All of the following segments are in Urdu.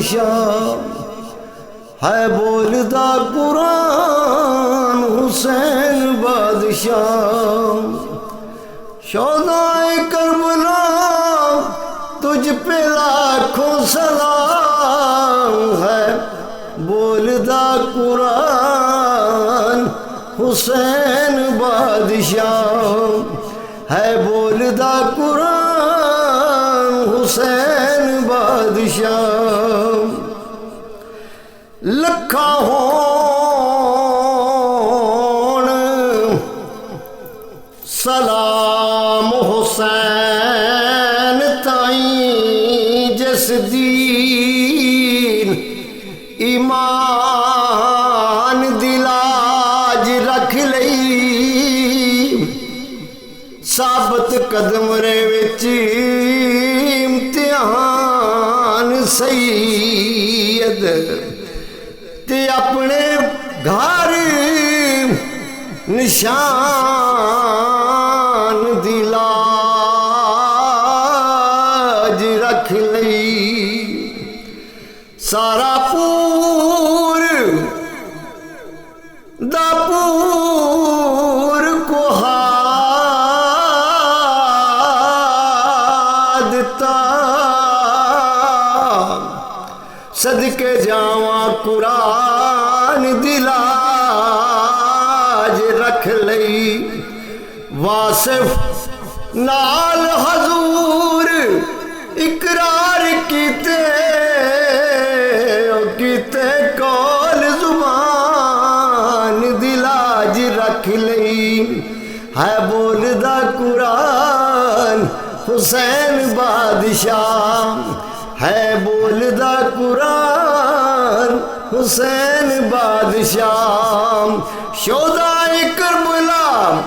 بادشاہ ہے بولدا قرآن حسین بادشاہ شہدائے کربلا تجھ پہ لاکھوں سلام ہے بولدا قرآن حسین بادشاہ ہے بولدا قرآن حسین بادشاہ لکھا ہون سلام حسین تائیں جس دین ایمان دلاج رکھ لئی ثابت قدم رے وچ امتحان سید تے اپنے گھر نشان دلاج رکھ لئی سارا پور دا پور کو ہادتا صدقے جاواں قرآن دلاج رکھ لئی واصف نال حضور اقرار کیتے کول زبان دلاج رکھ لئی ہے بولدا قرآن حسین بادشاہ ہے بولدا قرآن حسین بادشاہ شہدائے کربلا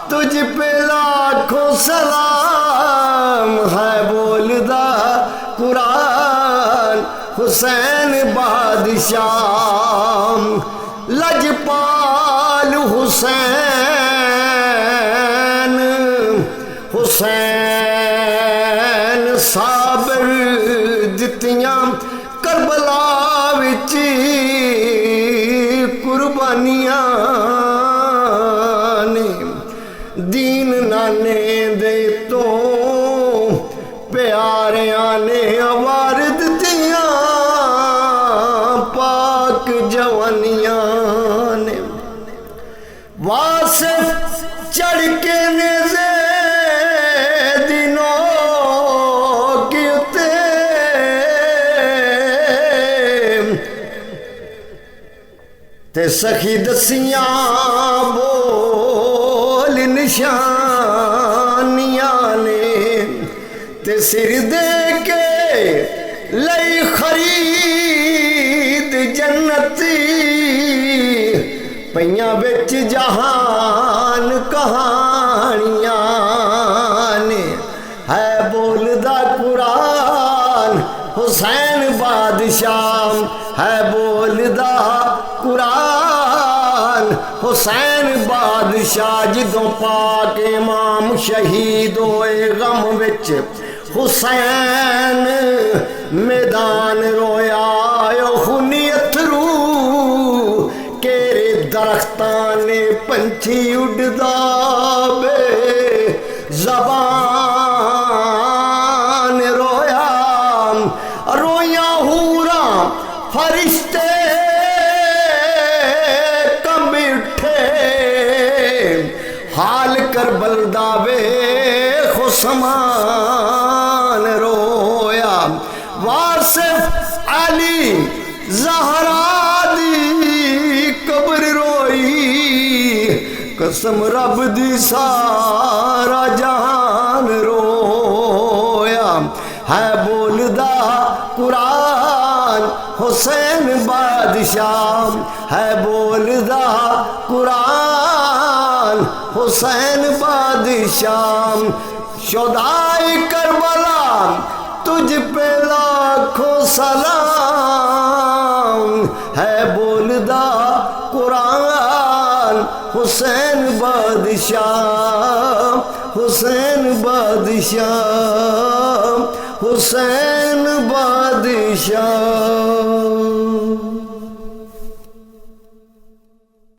تجھ پہ لاکھوں سلام ہے بولدا قرآن حسین بادشاہ لجپال حسین حسین صابر دتیاں کربلا وچ قربانیاں نے دین نانے دے تو پیاریاں نے آوارد دتیاں پاک جوانیاں نے واصف چڑھ کے نیزے تے سخی دسیاں بول نشانیاں نے تے سر دے کے لئی خرید جنتی پئیاں وچ جہان کہانیاں نے ہے بولدا قرآن حسین بادشاہ ہے بولدا قرآن حسین بادشاہ جدوں پاک امام شہید ہوئے غم وچ حسین میدان رویا خونی اتھرو کیرے درختاں نے پنچھی اڈدا بے زبان رویا رویاں حوراں فرشتے حال کربل دا ویکھ عثمان رویا واصف علی زہرا دی قبر روئی قسم رب دی سارا جہان رویا ہے بولدا قرآن حسین بادشاہ ہے بولدا قرآن حسین بادشاہ شہدائے کربلا تجھ پہ لاکھوں سلام ہے بولدا قرآن حسین بادشاہ حسین بادشاہ حسین بادشاہ